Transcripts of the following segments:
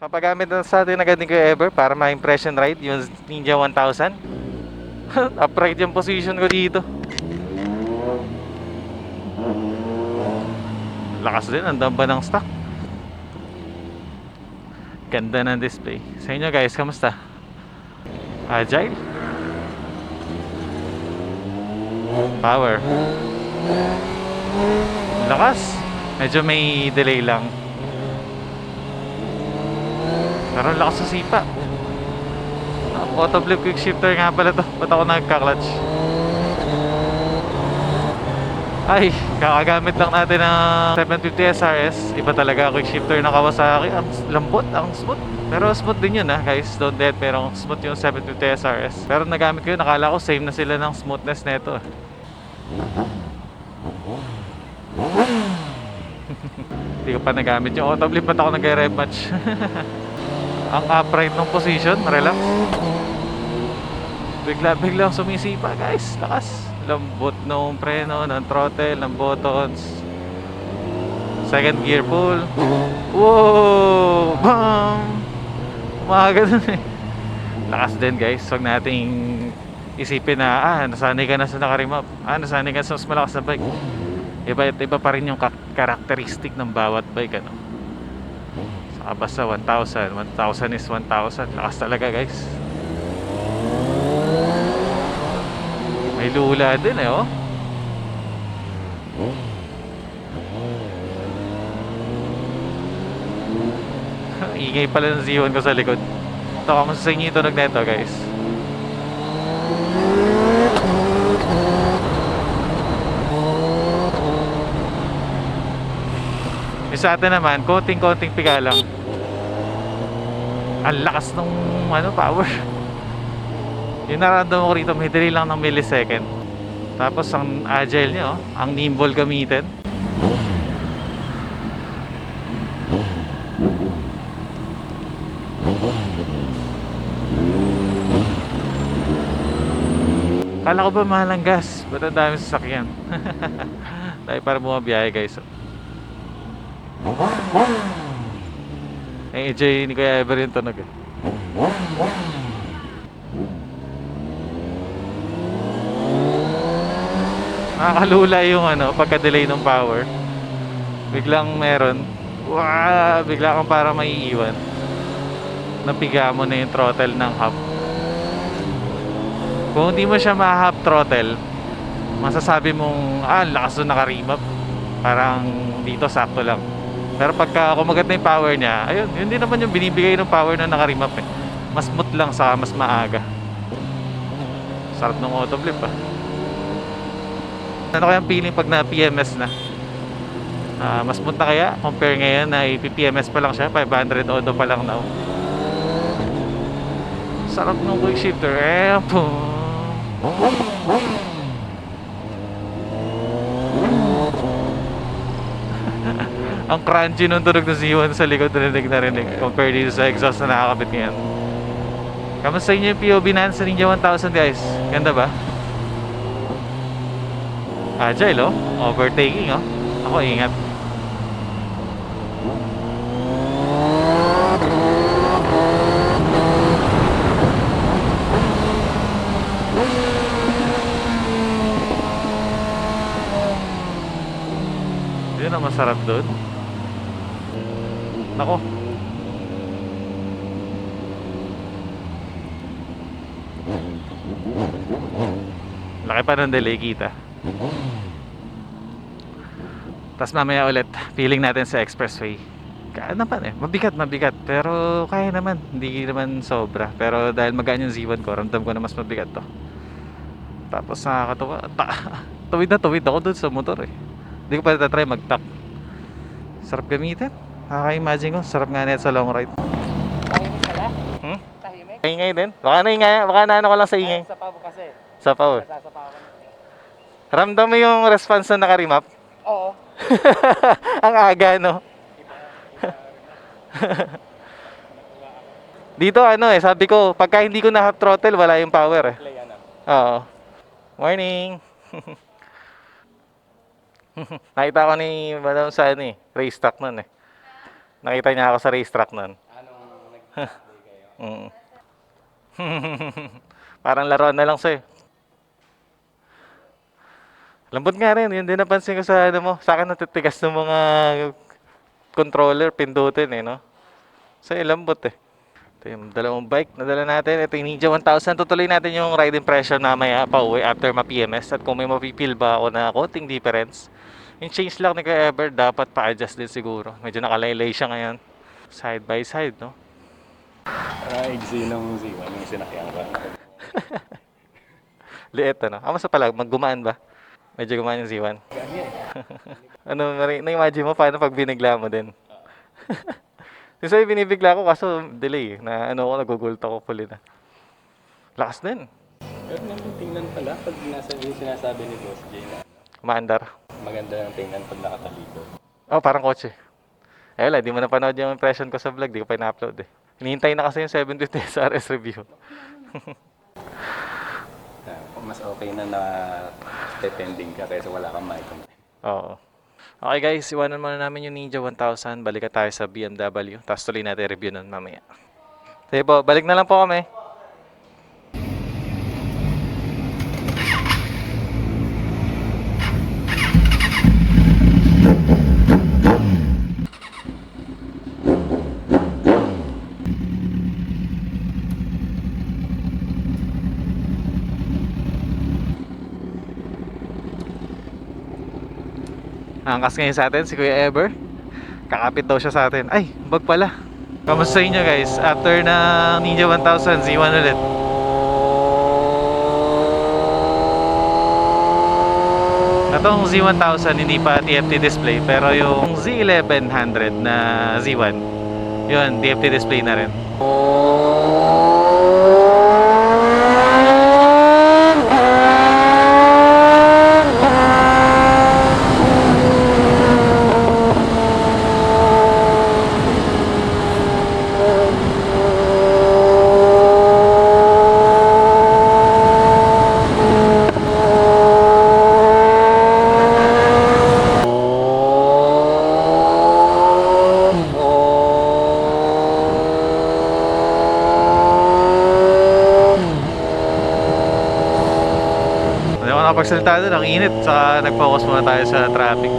Papagamit na sa atin agad ni Kuya Ever para ma-impression ride yung Ninja 1000. Upright yung position ko dito. Lakas din, ang damba ng stock. Ganda ng display. Sa inyo guys, kamusta? Agile? Power? Lakas? Medyo may delay lang. Pero lakas sa sipa. Auto flip quick shifter nga pala to. Ba't ako nagka-clutch? Ay, kakagamit lang natin ng 750 SRS. Iba talaga quick shifter na Kawasaki. Ang lambot, ang smooth. Pero smooth din yun guys. Don't let, pero smooth yung 750 SRS. Pero nagamit ko yun, nakala ko same na sila ng smoothness nito. Hindi ko pa nagamit yung auto flip. Ba't ako nag-rev match? Ang upright ng position, relax. Bigla-biglang sumisipa guys, lakas. Lambot ng preno, ng throttle, ng buttons. Second gear pull. Wow! Bam! Umaga dun Lakas din guys. Huwag nating isipin na nasanay ka na sa nakarimap. Nasanay ka sa mas malakas na bike. Iba pa rin yung karakteristik ng bawat bike Saka basta 1,000 is 1,000. Lakas talaga guys. May lula din Ingay pala ng Z1 ko sa likod. Ito, kamusta sa inyo yung tunog neto guys? Yung sa atin naman, konting-konting piga lang. Ang lakas ng power. Yung nararamdaman ko rito, may delay lang ng millisecond. Tapos ang agile niya ang nimble gamitin. Kala ko ba mahal ang gas? Ba't ang dami sasakyan? Dahil para bumabiyahe guys. Enjoy ni Kuya Ever yung tunog Nakakalula yung pagka-delay ng power. Biglang meron. Bigla kang para maiiwan. Napiga mo na yung throttle ng hub. Kung hindi mo siya ma-hub throttle, masasabi mong lakas doon naka-remap. Parang dito sakto lang. Pero pagka kumagat na yung power niya, ayun, yun din naman yung binibigay ng power na naka-remap Mas smooth lang sa mas maaga. Sarap ng auto flip Ano kayang feeling pag na PMS na? Mas smooth na kaya? Compare ngayon na PMS pa lang siya, 500 auto pa lang now. Sarap ng quick shifter. Ang crunchy nung tunog ng Z1 sa likod, rinig na rinig compare dito sa exhaust na nakakabit ngayon. Kamusta inyo yung POV na sa Ninja 1000 guys? Ganda ba? Agile overtaking Ako ingat. Yun ang masarap doon. Nako. Laki pa ng delay kita. Tapos mamaya ulit feeling natin sa expressway. Kaya naman mabigat pero kaya naman, hindi naman sobra. Pero dahil magaan yung Z1 ko, ramdam ko na mas mabigat to. Tapos nakakatuwa. Tuwid na tuwid ako doon sa motor Hindi ko pa na-try mag-tuck. Sarap gamitin. Nakaka-imagine ko, sarap nga net sa long ride. Tahimik pala? Tahimik? Ingay din. Baka naano ko lang sa ingay. Sa pabo kasi. Sa power. Nasasapawan. Ramdam mo yung response na naka-remap? Oo. Ang aga Dito sabi ko, pagka hindi ko na half throttle, wala yung power Play Oo. Morning. Nakita ko ni Madam sa racetrack nun Nakita niya ako sa racetrack nun. Anong Mm. Parang laruan na lang sa'yo. Lambot nga rin, yun din napansin ko sa ano mo. Sa akin natitigas ng mga controller, pindutin eh, no? Sa'yo lambot eh. Ito yung dalawang bike na dala natin. Ito yung Ninja 1000. Tutuloy natin yung ride impression mamaya pa uwi after ma-PMS. At kung may mapipil ba ako na konting difference. Yung change lock ni Kuya Ever, dapat pa-adjust din siguro. Medyo nakalaylay siya ngayon. Side by side, no? Igsi nung Z1 yung sinakyan ko. Liit, ano? Kamusta pala? Maggumaan ba? Medyo gumaan yung Z1. Ano, na-imagine mo paano pag binigla mo din? Kasi binibigla ko kaso delay eh. Na ano ako, nagugulta ko puli na. Lakas din. Pero naman tingnan pala pag nasa yung sinasabi ni Boss J na Umaandar. maganda ng tingnan pag nakatalikod. Oh, parang kotse. Eh wala, di mo napanood yung impression ko sa vlog. Di ko pa ina-upload eh. Hinihintay na kasi yung 750 SRS review. Mas okay na na pending ka kaysa wala kang mic. Oo. Okay guys, iwanan muna namin yung Ninja 1000. Balik tayo sa BMW. Tapos tuloy natin review nun mamaya. Sige po, balik na lang po kami. Angkas ngayon sa atin si Kuya Ever. Kakapit daw siya sa atin. Ay, bag pala. Kamusta sa inyo guys? After na Ninja 1000, Z1 ulit. Itong Z1000 hindi pa TFT display, pero yung Z1100 na Z1, yun, TFT display na rin. Hindi ako nakapagsalita doon, ang init. Saka nag-focus muna tayo sa traffic.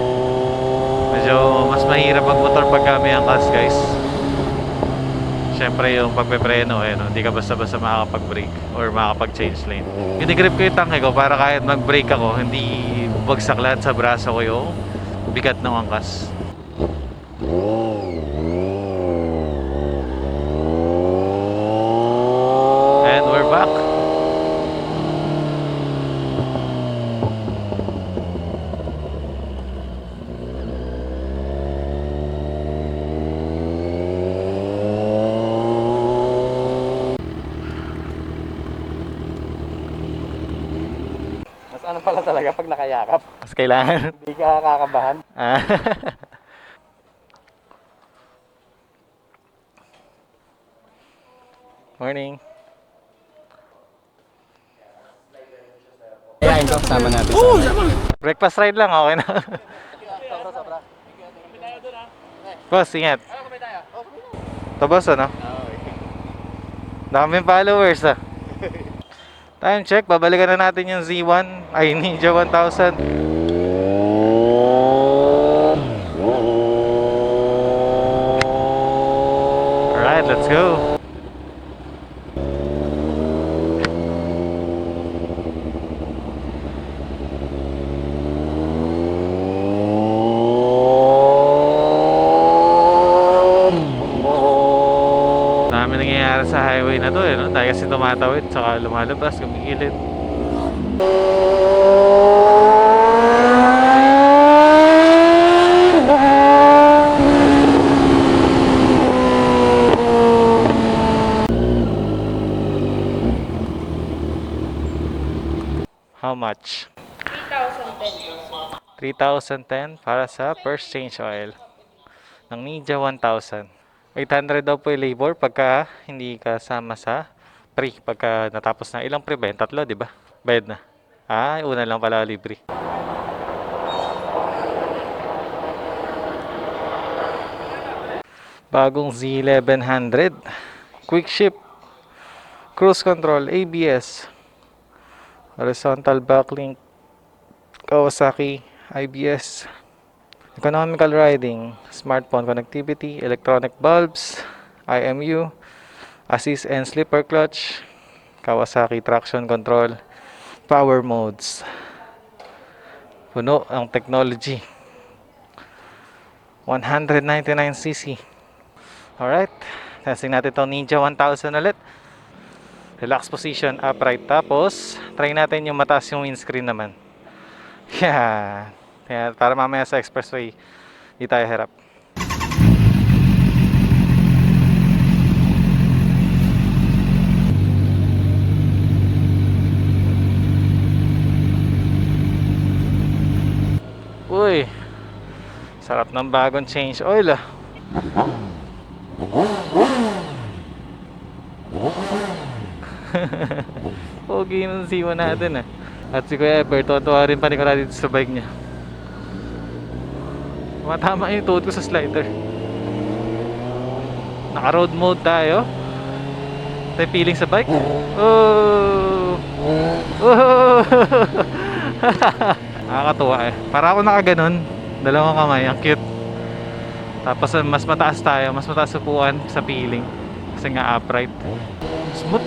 Medyo mas mahirap magmotor pagka may angkas guys. Siyempre yung pagpepreno, eh, no? Hindi ka basta-basta makakapag-brake or makakapag-change lane. Ginigrip ko yung tangke ko para kahit mag-brake ako, hindi bagsak lahat sa braso ko yung bigat ng angkas. And we're back. Mas ano pala talaga pag nakayakap. Mas kailangan. Hindi ka kakabahan. Ah. Morning. Kaya ito kasama natin. Breakfast ride lang, okay na. Boss, ingat. Ito boss, ano? Daming followers, ah. Time check, babalikan na natin yung Z1, ay Ninja 1000. Alright, let's go. Dami nangyayari sa highway na to eh, no? Dahil kasi tumatawid, saka lumalabas, kumigilid. How much? 3,010. 3,010 para sa first change oil ng Ninja 1000. 800 daw po yung labor pagka hindi kasama sa pre. Pagka natapos na ilang pre ba yun? Tatlo, di ba? Bayad na. Ah, una lang pala libre. Bagong Z1100. quick shift, cruise control, ABS, horizontal backlink, Kawasaki, IBS, economical riding, smartphone connectivity, electronic bulbs, IMU, assist and slipper clutch, Kawasaki traction control, power modes. Puno ang technology. 199cc. Alright, testing natin itong Ninja 1000 ulit. Relax position, upright. Tapos, try natin yung mataas yung windscreen naman. Yeah. Kaya para mamaya sa expressway, di tayo harap. Uy, sarap ng bagong change oil ah. Pogi ng siwa natin ah. At si Kuya Ever, tuwa rin panikara dito sa bike niya. Matama yung tuhod ko sa slider. Naka road mode tayo. Tayo feeling sa bike. Oh! Oh! Nakakatuwa eh. Para ako nakaganon, dalawang kamay, ang cute. Tapos mas mataas tayo, mas mataas upuan sa feeling. Kasi nga upright. Smooth.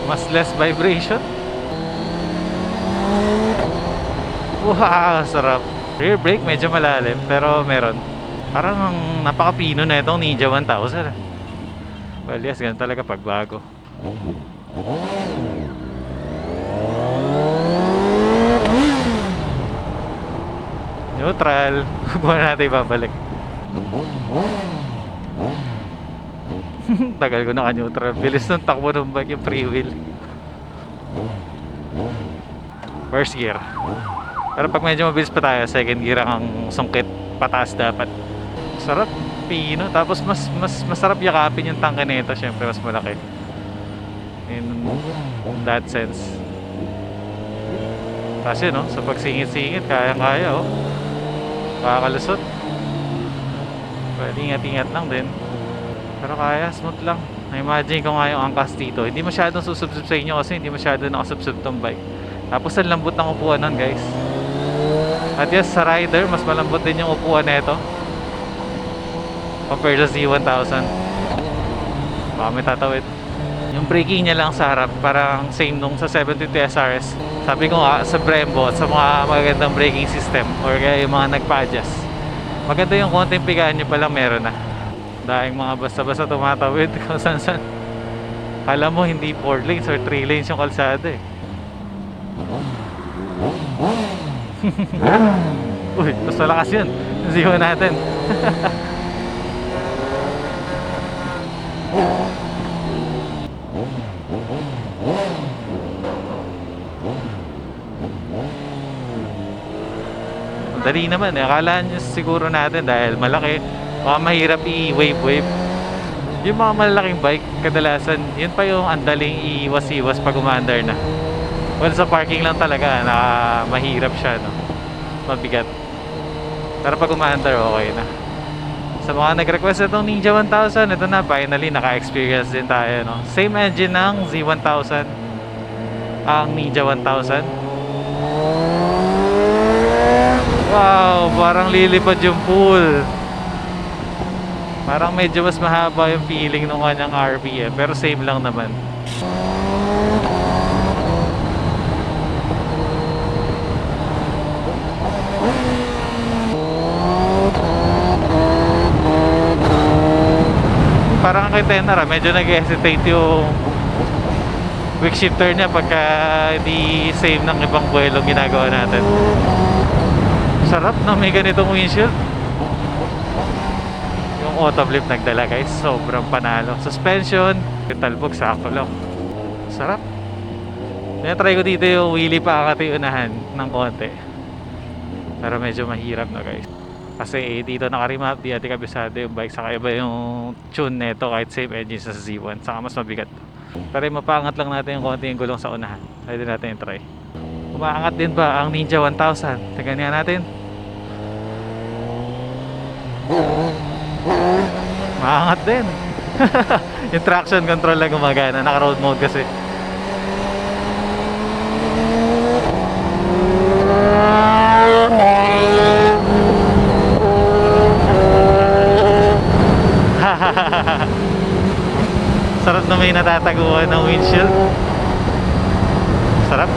Mas less vibration. Wow, sarap. Rear brake medyo malalim, pero meron. Parang napaka-pino na itong Ninja 1000. Well, yes, ganun talaga pagbago. Neutral. Buwan natin ibabalik. Tagal ko naka-neutral. Bilis ng takbo ng bike yung free wheel. First gear. Pero pag medyo mabilis pa tayo, second gear ang sungkit. Pataas dapat. Sarap. Pino. Tapos mas masarap yakapin yung tangke nito. Siyempre mas malaki. In that sense. Kasi no, sa pagsingit-singit, kaya-kaya oh. Makakalusot. Pwede ingat-ingat lang din. Pero kaya, smooth lang. Na-imagine ko nga yung angkas dito. Hindi masyadong susubsub sa inyo kasi hindi masyadong nakasubsub tong bike. Tapos ang lambot ng upuan nun guys. At yes, sa rider, mas malambot din yung upuan nito compared sa Z1000. Baka may tatawid. Yung braking niya lang sa harap, parang same nung sa 750 SRS. Sabi ko nga, sa Brembo, sa mga magagandang braking system or kaya yung mga nagpa-adjust, maganda yung konting pigaan nyo palang meron na. Dahil mga basta-basta tumatawid kung saan-saan. Kala mo hindi 4 lanes or 3 lanes yung kalsada eh. Uy, mas malakas yun. Ziwa natin. Dali naman eh. Akala nyo siguro natin dahil malaki, baka mahirap i-wave-wave. Yung mga malalaking bike, kadalasan, yun pa yung andaling iwas-iwas pag umaandar na. Well, sa parking lang talaga, mahirap siya, no? Mabigat. Pero pag umaandar, okay na. Sa mga nag-request itong Ninja 1000, ito na, finally, naka-experience din tayo, no? Same engine ng Z1000, ang Ninja 1000. Wow, parang lilipad yung pool. Parang medyo mas mahaba yung feeling ng kanyang RPM, pero same lang naman. Parang kay Tenara, medyo nag-hesitate yung quick shifter niya pagka di same ng ibang buwelong ginagawa natin. Sarap na may ganitong windshield. Yung auto flip nagdala guys, sobrang panalo. Suspension, yung talbog sakto lang. Sarap. Try ko dito yung wheelie pa akati unahan ng konti. Pero medyo mahirap na guys. Kasi dito naka-remap, di ati kabisado yung bike. Saka iba yung tune neto kahit same engine sa Z1. Saka mas mabigat. Pero mapaangat lang natin yung konti yung gulong sa unahan. Pwede natin yung try. Umaangat din ba ang Ninja 1000? Tingnan nga natin. Maangat din. Yung traction control lang gumagana. Naka-road mode kasi. Sarap na may natataguan ng windshield. Sarap.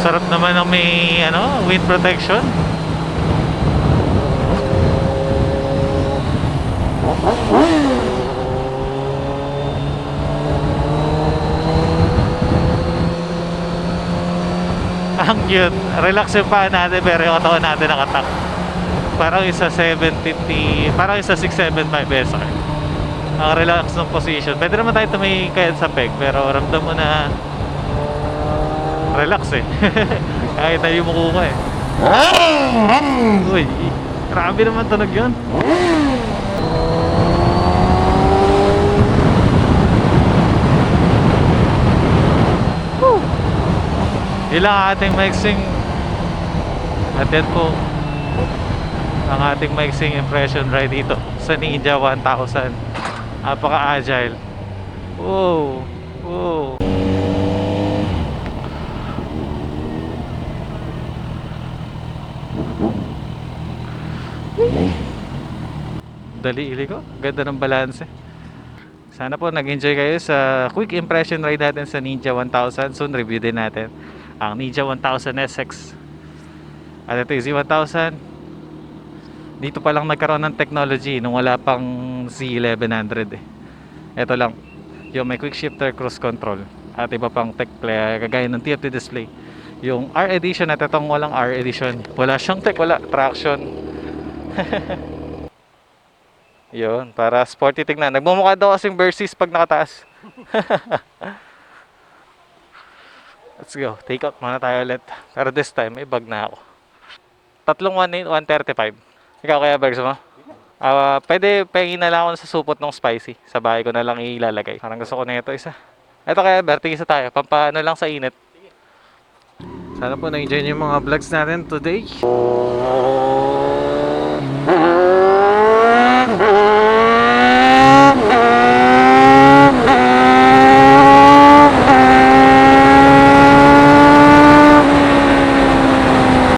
Sarap naman ng may wind protection. Ang cute. Relax yung paa natin pero yung katawan natin nakatak. Parang isa 750, parang isa 675 SR. Ang relax ng position. Pwede naman tayo tumikayad sa peg pero ramdam mo na relax eh. Kahit na yung mukuha eh. Uy, grabe naman tunog yun. Ilang ating mixing. At yan po ang ating mixing impression ride dito sa Ninja 1000. Napaka-agile. Wow. Wow. Dali ili ko. Ganda ng balance. Sana po nag-enjoy kayo sa quick impression ride natin sa Ninja 1000. Soon review din natin ang Ninja 1000 SX. At ito yung Z1000. Dito pa lang nagkaroon ng technology nung wala pang Z1100 eh. Ito lang. Yung may quick shifter cruise control. At iba pang tech kagaya ng TFT display. Yung R edition at itong walang R edition. Wala siyang tech, wala traction. Yun, para sporty tignan. Nagmumukha daw kasing Versys pag nakataas. Let's go. Take out muna tayo ulit. Pero this time, may bag na ako. Tatlong 135. Ikaw kaya bags mo? Pwede pahingin na lang ako sa supot ng spicy. Sa bahay ko na lang ilalagay. Parang gusto ko na ito isa. Ito kaya Bert, isa tayo. Pampano lang sa init. Sana po na-enjoy yung mga vlogs natin today.